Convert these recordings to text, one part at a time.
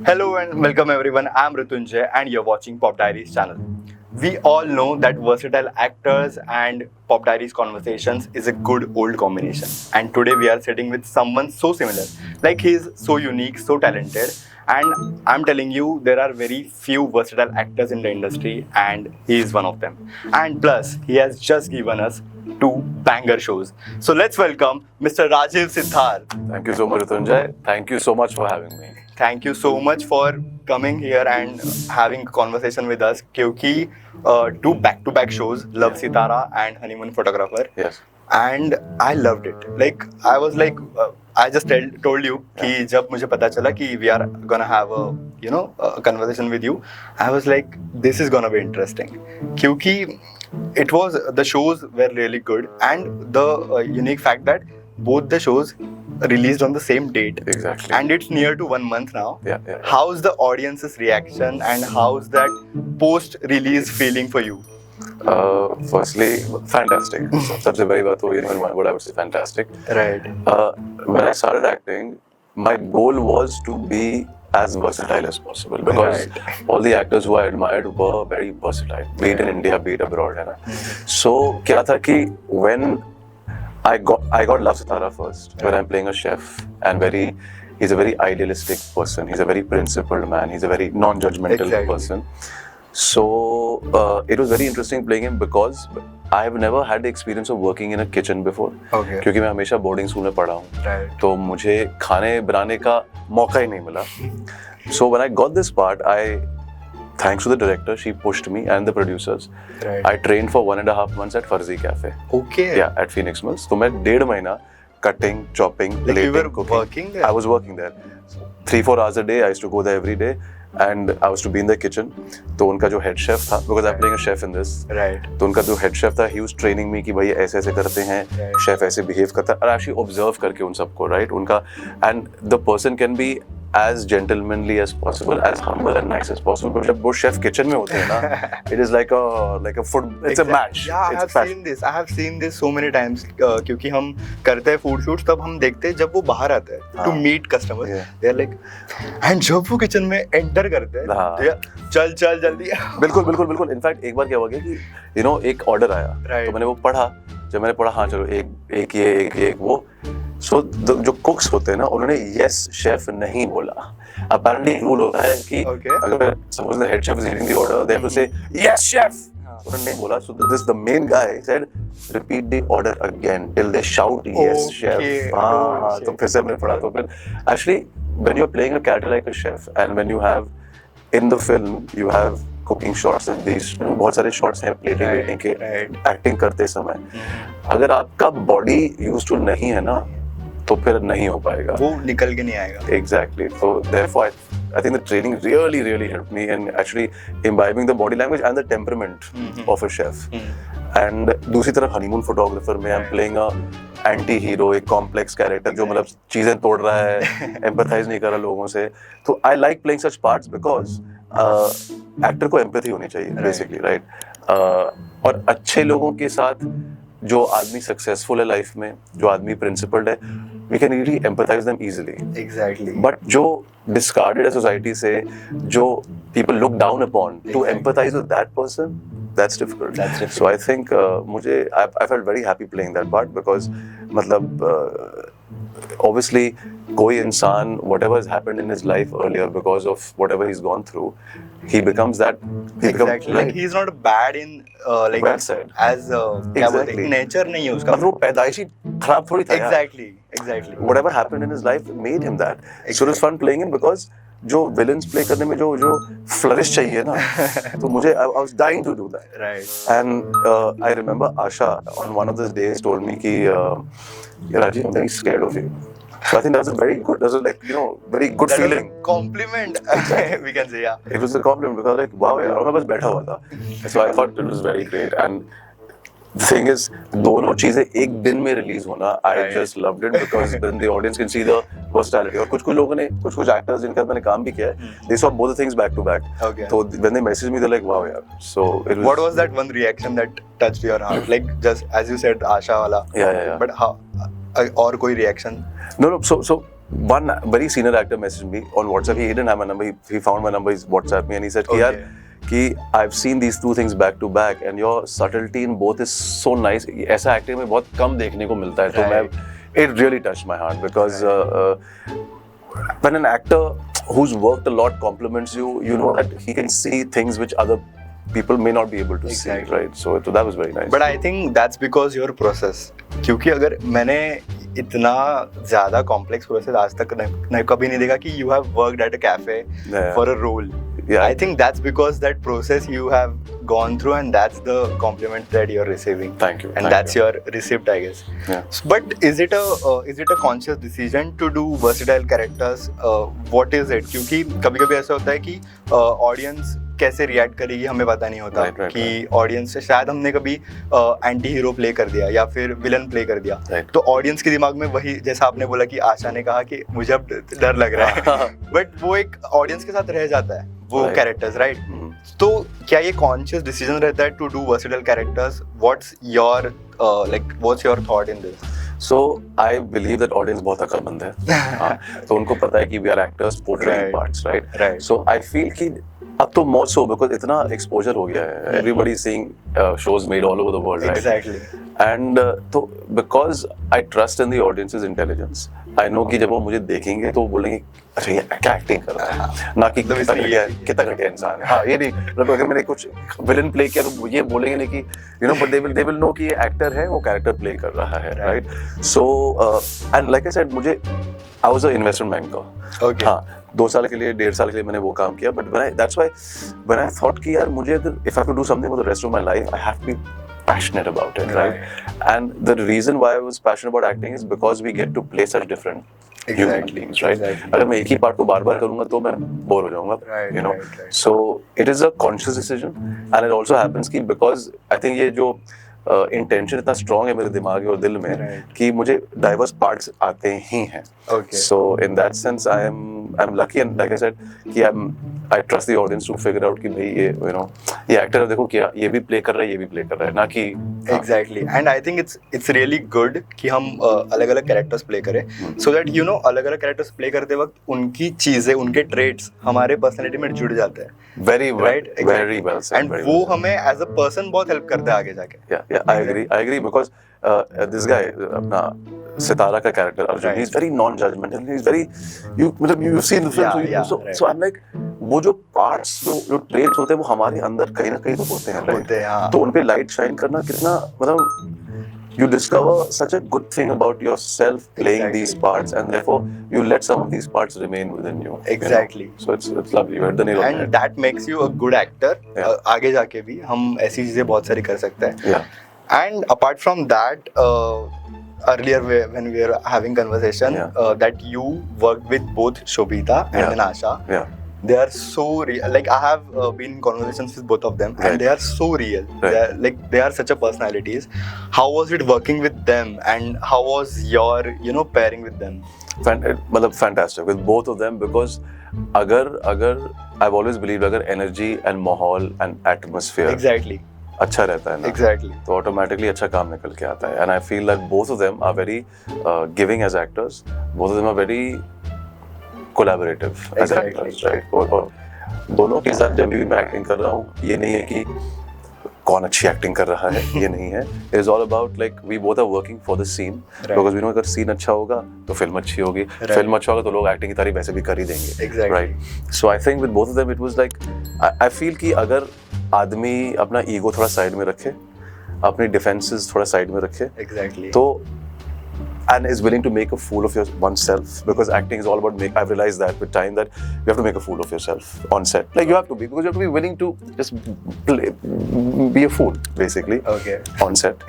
Hello and welcome everyone. I'm Ritunjay and you're watching Pop Diaries channel. We all know that versatile actors and Pop Diaries conversations is a good old combination. And today we are sitting with someone so similar. Like he's so unique, so talented. And I'm telling you, there are very few versatile actors in the industry and he is one of them. And plus, he has just given us two banger shows. So let's welcome Mr. Rajeev Siddhartha. Thank you so much, Ritunjay. Thank you so much for having me. Thank you so much for coming here and having a conversation with us. क्योंकि two back-to-back shows, LoveSitara and Honeymoon Photographer. Yes. And I loved it. Like I was like, I just told you कि जब मुझे पता चला कि we are gonna have a conversation with you, I was like, this is gonna be interesting. क्योंकि it was the shows were really good and the unique fact that both the shows released on the same date. Exactly. And it's near to 1 month now. Yeah. How's the audience's reaction and how's that post-release feeling for you? Firstly, fantastic. सबसे बड़ी बात वो in one word I would say fantastic. Right. When I started acting, my goal was to be as versatile as possible because all the actors who I admired were very versatile, be it in India, be it abroad, है ना. So क्या था कि when I got LoveSitara first, where I'm playing a chef and he's a very idealistic person. He's a very principled man. He's a very non-judgmental person. So it was very interesting playing him because I have never had the experience of working in a kitchen before. Okay. क्योंकि मैं हमेशा boarding school में पढ़ा हूँ. Right. तो मुझे खाने बनाने का मौका ही नहीं मिला. So when I got this part, thanks to the director, she pushed me and the producers. Right. I trained for 1.5 months at Farzi Cafe. Okay. Yeah, at Phoenix Mills. So मैं 1.5 महीना cutting, chopping, Like plating, you were cooking. working there? I was working there. 3-4 hours a day. I used to go there every day, and I was to be in the kitchen. तो उनका जो head chef था, because I'm playing a chef in this. Right. तो उनका जो head chef था, he was training me कि भाई ऐसे ऐसे करते हैं, chef ऐसे behave करता है, और actually observe करके उन सबको, right? उनका, and the person can be as gentlemanly as possible, as humble and nice as possible. But जब वो chef kitchen में होते हैं ना, it is like a food, it's a match. Yeah, I have seen this so many times. क्योंकि हम करते हैं food shoots तब हम देखते हैं जब वो बाहर आते हैं to meet customers. They are like, and जब वो kitchen में enter करते हैं, चल जल्दी. बिल्कुल. In fact एक बार क्या हुआ कि एक order आया, तो मैंने वो पढ़ा. जब मैंने पढ़ा हाँ चलो एक वो. So जो cooks होते हैं ना, उन्होंने yes chef नहीं बोला. Apparently rule होता है कि अगर suppose the head chef is eating the order, they have to say yes chef. उन्होंने नहीं बोला. So the main guy said repeat the order again till they shout yes chef. हाँ, तो फिर से मैंने पढ़ा. तो फिर actually when you're playing a character like a chef and when you have in the film you have cooking shots and these बहुत सारे shots हैं plating के acting करते समय. अगर आपका body used to नहीं है ना, तो फिर नहीं हो पाएगा. वो निकल के नहीं आएगा. Exactly. So therefore I think the training really helped me in actually imbibing the body language and the temperament of a chef. And दूसरी तरफ honeymoon photographer में I'm playing a anti-hero, एक complex character जो मतलब चीजें तोड़ रहा है, empathize नहीं कर रहा लोगों से. तो I like playing such parts because actor को empathy होनी चाहिए basically, right? और अच्छे लोगों के साथ जो आदमी सक्सेसफुल है लाइफ में, जो आदमी प्रिंसिपल्ड है, we can really empathize them easily. Exactly. But जो discarded है society से, जो people look down upon, to empathize with that person, that's difficult. So I think I felt very happy playing that part because मतलब obviously कोई इंसान whatever has happened in his life earlier because of whatever he's gone through, he becomes that. Exactly. Like he's not bad in like well said. As क्या बोलते हैं, nature नहीं है उसका. मतलब वो पैदाइशी खराब थोड़ी था. Exactly. Whatever happened in his life made him that. So it was fun playing him because जो villains play करने में जो flourish चाहिए ना, तो मुझे I was dying to do that. Right. And I remember Asha on one of those days told me कि Rajeev, I'm very scared of you. So I think that was a very good, very good feeling. Compliment. We can say, yeah. It was a compliment because like wow यार, मैं बस बैठा हुआ था. So I thought it was very great. And the thing is, दोनों चीजें एक दिन में रिलीज होना, I just loved it because then the audience can see the versatility. और कुछ लोगों ने, कुछ actors जिनके साथ मैंने काम भी किया है, they saw both the things back to back. Okay. So when they messaged me, they're like, wow, यार. So it was. What was that one reaction that touched your heart? Like just as you said, Asha wala. Yeah. But how? और कोई reaction? No. So one very senior actor messaged me on WhatsApp. He didn't have my number. He found my number. He WhatsApped me and he said, "कि यार कि I've seen these two things back to back and your subtlety in both is so nice." ऐसा acting में बहुत कम देखने को मिलता है. तो मैं it really touched my heart because when an actor who's worked a lot compliments you, you know that he can see things which other people may not be able to see, right? So that was very nice. But I think that's because your process. क्योंकि अगर मैंने इतना ज़्यादा complex process आज तक नहीं कभी नहीं देखा कि you have worked at a cafe for a role. Yeah. I think that's because that process you have gone through and that's the compliment that you're receiving. Thank you. And that's your receipt, I guess. Yeah. But is it a conscious decision to do versatile characters? What is it? क्योंकि कभी-कभी ऐसा होता है कि audience कैसे react करेगी हमें पता नहीं होता कि ऑडियंस से शायद हमने कभी एंटी हीरो प्ले कर दिया या फिर विलन प्ले कर दिया तो ऑडियंस के दिमाग में वही जैसा आपने बोला कि आशा ने कहा कि मुझे अब डर लग रहा है बट वो एक ऑडियंस के साथ रह जाता है वो कैरेक्टर्स राइट तो क्या ये कॉन्शियस डिसीजन रहता है to do versatile characters what's your thought in this So I believe that audience बहुत अक्लमंद है तो उनको पता है कि we are actors portraying parts right so I feel कि अब तो more so because इतना exposure हो गया है everybody is seeing shows made all over the world right exactly and तो because I trust in the audience's intelligence I know कि जब वो मुझे देखेंगे तो वो बोलेंगे अच्छा ये क्या एक्टिंग कर रहा है ना कि कितना घटिया इंसान है हाँ ये नहीं मतलब अगर मैंने कुछ विलन प्ले किया तो ये बोलेंगे नहीं कि you know but they will know कि ये एक्टर है वो कैरेक्टर प्ले कर रहा है right so and like I said मुझे I was an investment banker okay हाँ 2 साल के लिए 1.5 साल के लिए मैंने वो काम किया but that's why when I thought कि यार मुझे अगर if I have to do something for the rest of my life I have to be passionate about it right and the reason why I was passionate about acting is because we get to play such different human beings right अगर मैं एक ही part को बार-बार करूँगा तो मैं bore हो जाऊँगा you know so it is a conscious decision and it also happens कि because I think ये जो इंटेंशन इतना स्ट्रॉन्ग है मेरे दिमाग और दिल में कि मुझे डाइवर्स पार्ट्स आते ही हैं so in that sense I am lucky and like I said कि I trust the audience to figure out कि भाई ये यू नो ये एक्टर देखो क्या ये भी प्ले कर रहा है ये भी प्ले कर रहा है ना कि exactly and I think it's really good कि हम अलग अलग कैरेक्टर्स प्ले करें सो दैट यू नो अलग अलग कैरेक्टर्स प्ले करते वक्त उनकी चीजें उनके ट्रेट्स हमारे पर्सनैलिटी में जुड़ जाते हैं वेरी वेरी वेल एंड वो हमें एज अ पर्सन बहुत हेल्प करता है आगे जाके I agree because this guy अपना सितारा का character Arjun he is very non-judgmental he is very you've seen the film so I'm like वो जो parts जो traits होते हैं वो हमारे अंदर कहीं ना कहीं तो होते हैं तो उन पे light shine करना कितना मतलब you discover such a good thing about yourself playing these parts and therefore you let some of these parts remain within you exactly you know? So it's lovely you hit the nail on the head and that makes you a good actor आगे जाके भी हम ऐसी चीजें बहुत सारी कर सकते हैं and apart from that earlier when we were having conversation that you worked with both Shobhita and then Asha they are so real like I have been in conversations with both of them and they are so real they are such a personalities how was it working with them and how was your you know pairing with them मतलब fantastic with both of them because अगर I've always believed अगर energy and माहौल and atmosphere exactly अच्छा रहता है ना exactly तो automatically अच्छा काम निकल के आता है and I feel like both of them are very giving as actors both of them are very collaborative as actors right और दोनों के साथ जब भी मैं एक्टिंग कर रहा हूँ ये नहीं है कि कौन अच्छी एक्टिंग कर रहा है ये नहीं है it is all about like we both are working for the scene because we know अगर सीन अच्छा होगा तो फिल्म अच्छी होगी फिल्म अच्छा होगा तो लोग एक्टिंग की तारीफ वैसे भी कर ही देंगे right so I think with both of them it was like I feel कि अगर आदमी अपना ईगो थोड़ा साइड में रखे अपनी डिफेंसेस थोड़ा साइड में रखे exactly तो and is willing to make a fool of oneself because acting is all about I've realized that with time that you have to make a fool of yourself on set like you have to be because you have to be willing to just be a fool basically on set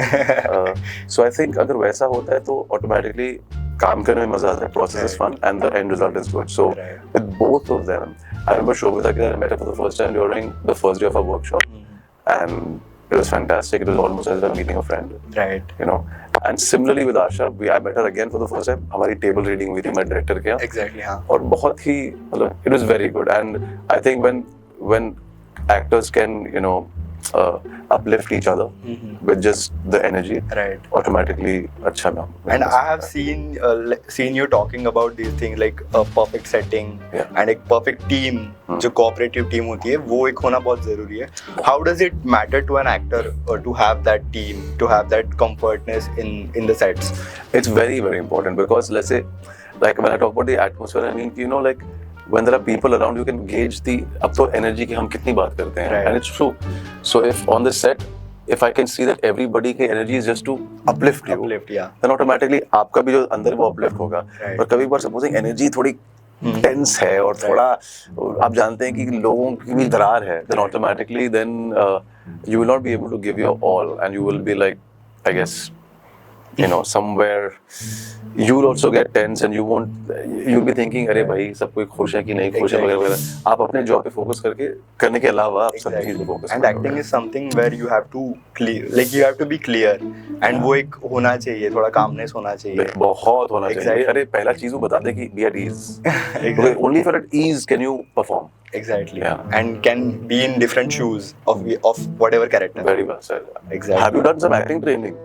so I think अगर वैसा होता है तो automatically काम करने में मजा आता है process is fun and the end result is good so with both of them I remember Shobhita I met her for the first time during the first day of our workshop and it was fantastic it was almost as if meeting a friend right you know and similarly with Asha I met her again for the first time हमारी table reading हुई थी मैं director के यहाँ exactly हाँ और बहुत ही मतलब it was very good and I think when actors can you know uplift each other with just the energy, Right. automatically अच्छा ना. And I have seen you talking about these things like a perfect setting and एक perfect team जो cooperative team होती है वो एक होना बहुत जरूरी है. How does it matter to an actor to have that team, to have that comfortness in the sets? It's very very important because let's say like when I talk about the atmosphere, I mean you know like when there are people around you can gauge the अब तो energy की हम कितनी बात करते हैं, and it's true. So if on the set if I can see that everybody की energy is just to uplift you, then automatically आपका भी जो अंदर वो uplift होगा. पर कभी बार supposing energy थोड़ी tense है और थोड़ा आप जानते हैं कि लोगों की भी दरार है, then automatically then you will not be able to give your all and you will be like, I guess, you know, somewhere you will also get tense and you'll be thinking अरे भाई सब कोई खुश है कि नहीं खुश है वगैरह वगैरह. आप अपने जॉब पे फोकस करने के अलावा आप सब चीज़ पे focus. And acting is something where you have to you have to be clear and वो एक होना चाहिए, थोड़ा calmness होना चाहिए. बहुत होना चाहिए. अरे पहला चीज़ वो बता दे कि be at ease. Because only for at ease can you perform. Exactly. Yeah. And can be in different shoes of whatever character. Very well said. Exactly. Have you done some acting training?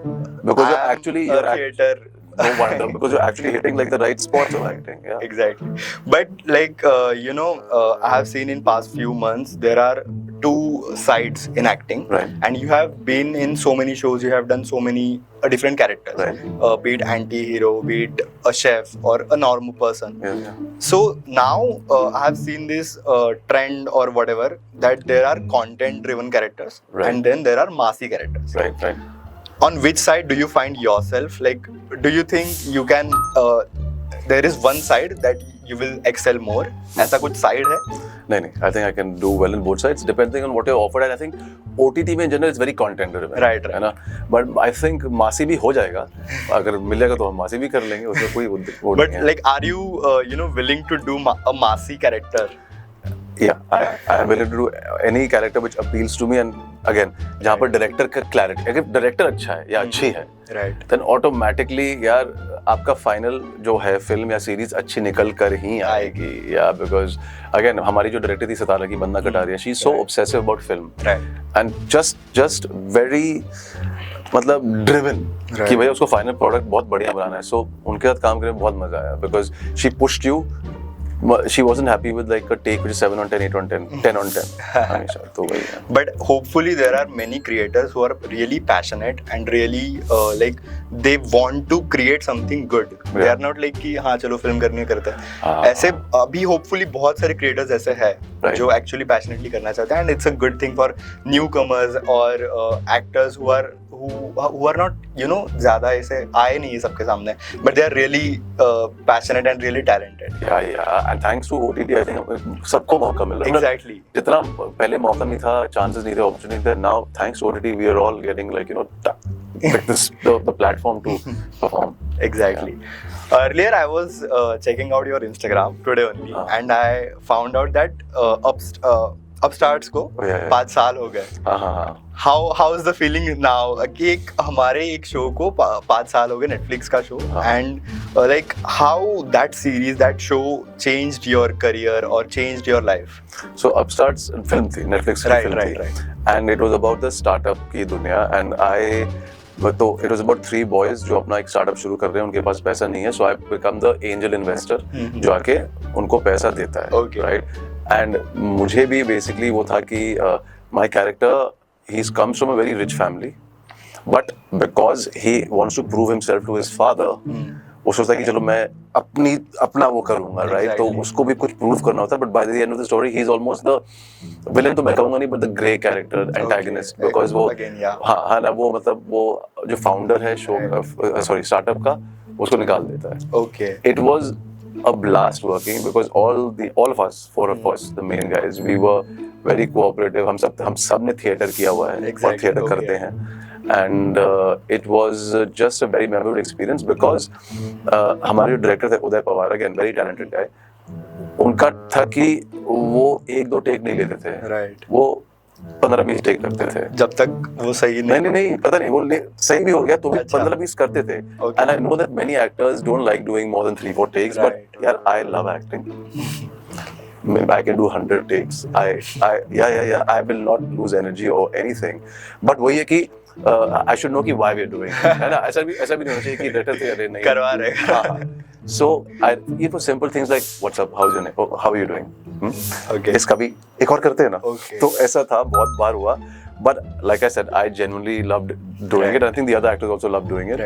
Because you're a theater. No wonder, because you're actually hitting like the right spots of acting. Yeah. Exactly. But like I have seen in past few months there are two sides in acting, right? And you have been in so many shows, you have done so many different characters, right? Be it anti-hero, be it a chef or a normal person. Yeah. So now I have seen this trend or whatever that there are content-driven characters, right, and then there are massy characters. Right. On which side do you find yourself? Like, do you think you can? There is one side that you will excel more. ऐसा कुछ side है? नहीं. I think I can do well in both sides depending on what you're offered. And I think OTT में in general is very content driven. Right. है ना? But I think मासी भी हो जाएगा. अगर मिल जाएगा तो हम मासी भी कर लेंगे. उसमें कोई वो नहीं है. But like, are you willing to do a massy character? Yeah, I am willing to do any character which appeals to me. And again, जहाँ पर director का clarity, अगर director अच्छा है या अच्छी है, right, then automatically यार आपका final जो है film या series अच्छी निकल कर ही आएगी. Yeah, because again हमारी जो director थी सितारा की बंदा Kataria, she is so obsessive about film, right, and just very मतलब driven कि भाई उसको final product बहुत बढ़िया बनाना है. So उनके साथ काम करने में बहुत मजा आया because she pushed you. She wasn't happy with like a take which is 7 on 10, 8 on 10, 10 on 10. But hopefully there are many creators who are really passionate and really like they want to create something good. Yeah. They are not like कि हाँ चलो film करनी करते हैं. ऐसे अभी hopefully बहुत सारे creators ऐसे हैं जो actually passionately करना चाहते हैं, and it's a good thing for newcomers or actors who are not ज़्यादा ऐसे आए नहीं सबके सामने, but they are really passionate and really talented. Yeah. And thanks to OTT, I think सबको मौका मिल रहा है. Exactly. जितना पहले मौका नहीं था, chances नहीं थे, opportunity थे. Now thanks to OTT, we are all getting like the platform to perform. Exactly. Yeah. Earlier I was checking out your Instagram today only, and I found out that Upstarts को 5 साल हो गए. How is the feeling now? कि हमारे एक show को 5 साल हो गए, Netflix का show, and like how that series, that show changed your career or changed your life? So Upstarts film थी, Netflix की film थी, and it was about the startup की दुनिया, and तो it was about 3 boys जो अपना एक startup शुरू कर रहे हैं, उनके पास पैसा नहीं है, so I become the angel investor जो आके उनको पैसा देता है, right? And मुझे भी basically वो था कि my character he comes from a very rich family, but because he wants to prove himself to his father, वो सोचता है कि चलो मैं अपना वो करूँगा, right? तो उसको भी कुछ prove करना होता है, but by the end of the story he is almost the villain तो मैं कहूँगा नहीं, but the grey character antagonist, because वो हाँ ना वो मतलब वो जो founder है शो startup का उसको निकाल देता है. Okay. It was a blast working because all of us, 4 of us, the main guys, we were very cooperative. हम सब ने theater किया हुआ है और theater करते हैं, and it was just a very memorable experience because हमारे जो director थे उदय Pawar, again very talented guy, उनका था कि वो 1-2 टेक नहीं लेते थे, right, वो 15-20 टेक करते थे जब तक वो सही नहीं पता नहीं वो सही भी हो गया तो भी 15-20 करते थे. And I know that many actors don't like doing more than 3-4 takes, but यार I love acting. maybe I can do 100 takes. I will not lose energy or anything. But वही है कि I should know कि why we are doing it. है ना? ऐसा भी नहीं होना चाहिए कि लेटर थे अरे नहीं करवा रहे हैं. हाँ. So ये for simple things like what's up, how's your name, oh, how are you doing? Okay. इसका भी एक और करते हैं ना. Okay. तो ऐसा था, बहुत बार हुआ. But like I said, I genuinely loved doing it. I think the other actors also loved doing it.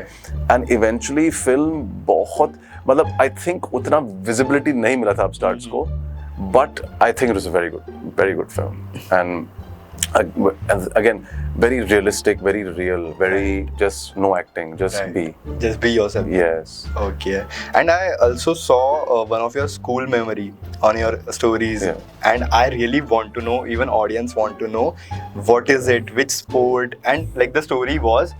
And eventually film बहुत मतलब I think उतना visibility नहीं मिला था upstarts को. But I think it was a very good film. And again, very realistic, very real, very just no acting, just be. Just be yourself. Yes. Okay. And I also saw one of your school memory on your stories. Yeah. And I really want to know, even audience want to know, what is it, which sport, and like the story was,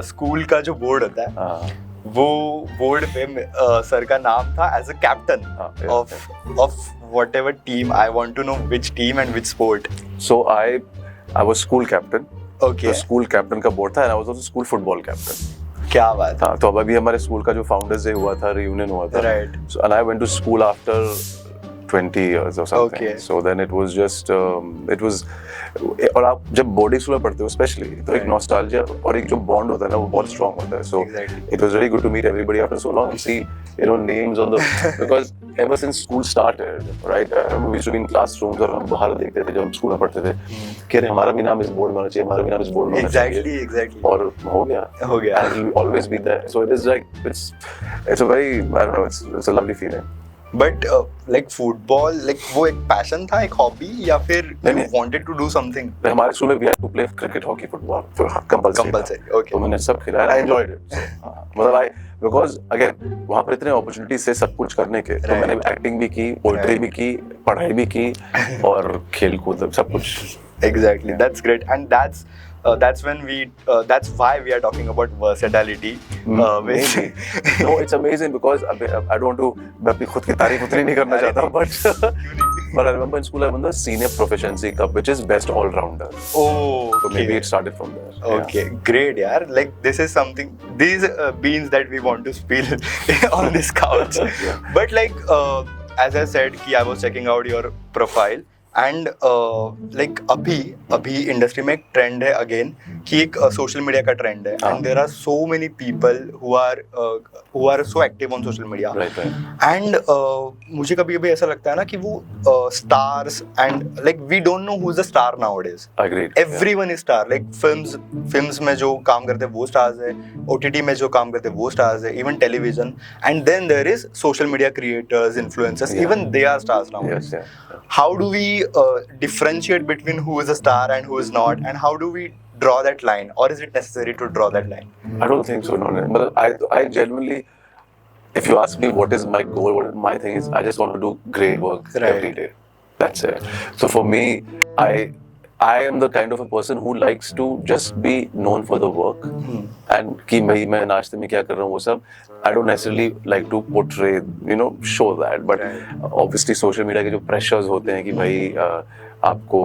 school का जो board होता है, वो board पे sir का नाम था as a captain of whatever team. I want to know which team and which sport. So I was school captain. Okay. तो school captain का board था and I was also school football captain. क्या बात. हाँ, तो अभी हमारे school का जो फाउंडर्स डे हुआ था, reunion हुआ था. Right. So and I went to school after 20 years or something. Okay. So then it was just और आप जब बोर्डिंग स्कूल में पढ़ते हो स्पेशली तो एक नॉस्टैल्जिया और एक जो बॉन्ड होता है ना वो बहुत स्ट्रांग होता है. So it was really good to meet everybody after so long and see names on the because ever since school started, right? We used to be in classrooms और हम बाहर देखते थे जब हम स्कूल में पढ़ते थे कि अरे हमारा भी नाम इस बोर्ड में होना चाहिए, हमारा भी नाम इस बोर्ड में होना चाहिए. Exactly. और हो गया. And it will always be there. So it is like it's a very I don't know, it's a lovely feeling. But like football, like वो एक passion था, एक hobby या फिर you wanted to do something? हमारे school में we had to play cricket, hockey, football, compulsory. Okay. तो मैंने सब खेला. I enjoyed it. मतलब because again वहाँ पर इतने opportunities थे सब कुछ करने के, तो मैंने acting भी की, poetry भी की, पढ़ाई भी की और खेल कूद सब कुछ. Exactly. That's great, and that's when that's why we are talking about versatility. No, it's amazing because I don't want to मैं अपनी खुद की तारीफ उतनी नहीं करना चाहता, but I remember in school I won the senior proficiency cup, which is best all rounder. Oh, okay. So maybe it started from there. Okay, great, yaar. Like this is something, these beans that we want to spill on this couch. But like as I said, I was checking out your profile. And like अभी industry में एक trend है again कि एक social media का trend है and there are so many people who are so active on social media and मुझे कभी कभी ऐसा लगता है ना कि वो stars and like we don't know who is the star nowadays. Everyone is star. Like films में जो काम करते हैं वो स्टार्स है, ओटीटी में जो काम करते हैं वो स्टार्स है, even television, and then there is social media creators, influencers, even they are stars nowadays. How do we differentiate between who is a star and who is not, and how do we draw that line, or is it necessary to draw that line? I don't think so. No. But I genuinely, if you ask me what is my goal, what my thing is, I just want to do great work every day. That's it. So for me, I am the kind of a person who likes to just be known for the work and कि मैं नाश्ते में क्या कर रहा हूँ वो सब. I don't necessarily like to portray, show that. But obviously social media के जो pressures होते हैं कि भाई आपको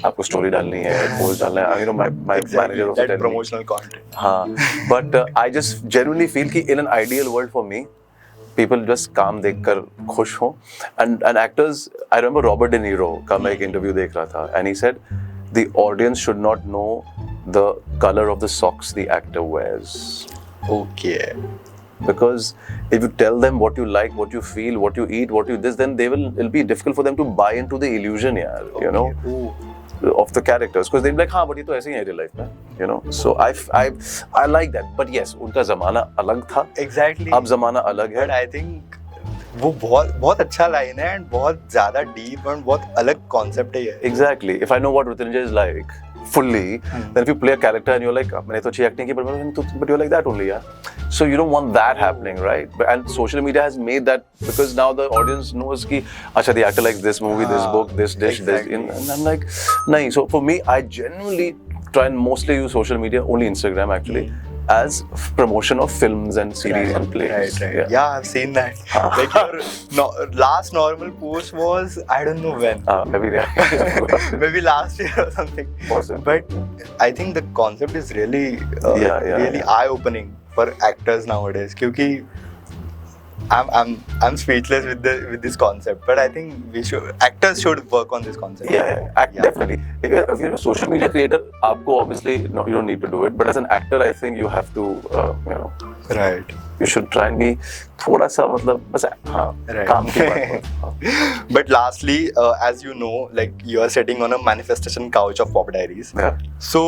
आपको story डालनी है, post डालना है. My manager also tell me promotional content. हाँ. But I just genuinely feel कि in an ideal world for me, people just काम देखकर खुश हों. And actors, I remember Robert De Niro का मैं एक interview देख रहा था and he said the audience should not know the color of the socks the actor wears. Okay. Because if you tell them what you like, what you feel, what you eat, what you this, then it'll be difficult for them to buy into the illusion, of the characters. Because they'll be like, हाँ, but ये तो ऐसे ही है real life में, So I like that. But yes, उनका ज़माना अलग था. Exactly. अब ज़माना अलग है. But I think वो बहुत अच्छा लाइन है and बहुत ज़्यादा deep and बहुत अलग concept है ये. Exactly. If I know what Rutinjay is like fully, then if you play a character and you're like, मैंने तो अच्छी acting की but you're like that only, yeah. So you don't want that happening, right? And social media has made that because now the audience knows कि अच्छा the actor likes this movie, this book, this dish, this, and I'm like, nahin. So for me, I genuinely try and mostly use social media, only Instagram actually, as promotion of films and series and plays. Right. Yeah, I've seen that. Like your last normal post was, I don't know when. Maybe last year or something. Awesome. But I think the concept is really eye-opening for actors nowadays. क्योंकि I'm speechless with this concept, but I think actors should work on this concept. Yeah. Definitely. If you're a social media creator, आपको obviously no, you don't need to do it. But as an actor, I think you have to, Right. You should try and be थोड़ा सा मतलब बस हाँ Right. काम की बात हाँ. But lastly, as you know, like you are sitting on a manifestation couch of Pop Diaries. Yeah. So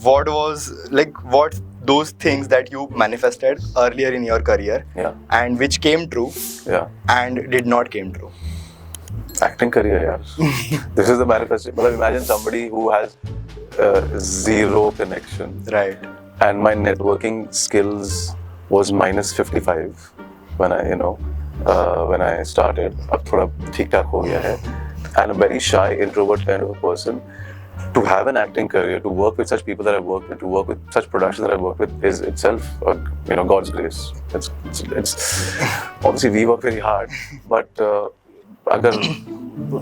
what those things that you manifested earlier in your career, Yeah. and which came true, Yeah. and did not came true? Acting career, yeah. This is the manifestation. But imagine somebody who has zero connection. Right. And my networking skills was minus 55 when I started. अब थोड़ा ठीक-ठाक हो गया है. And a very shy introvert kind of a person. To have an acting career, to work with such people that I've worked with, to work with such productions that I've worked with, is itself, God's grace. It's obviously we work very hard, but अगर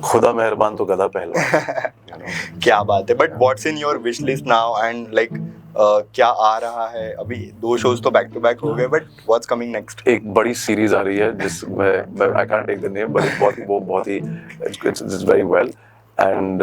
खुदा मेहरबान तो गधा पहलवान. क्या बात है. But what's in your wish list now, and like क्या आ रहा है अभी? 2 shows तो back to back हो गए, but what's coming next? एक बड़ी सीरीज आ रही है जिसमें I can't take the name, but it's very well. And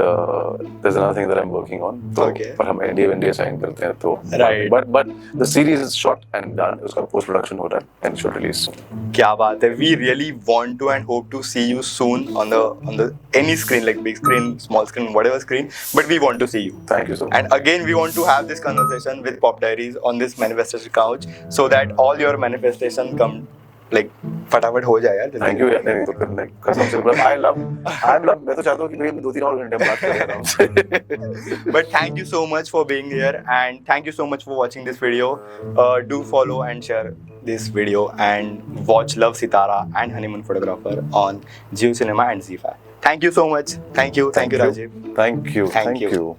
there's another thing that I'm working on. Okay. पर हम NDA sign करते हैं तो. Right. But the series is shot and done. उसका post production हो रहा है and should release soon. क्या बात है. We really want to and hope to see you soon on the any screen, like big screen, small screen, whatever screen. But we want to see you. Thank you so much. And again, we want to have this conversation with Pop Diaries on this manifestation couch, so that all your manifestation come like फटाफट हो जाए यार. Thank you यार. नहीं तो करने कसम से मतलब I love मैं तो चाहता हूँ कि भाई 2-3 और घंटे बात करें आराम से. But thank you so much for being here, and thank you so much for watching this video. Do follow and share this video, and watch LoveSitara and Honeymoon Photographer on Jio Cinema and ZEE5. Thank you so much. Thank you, Rajeev. Thank you. Thank you.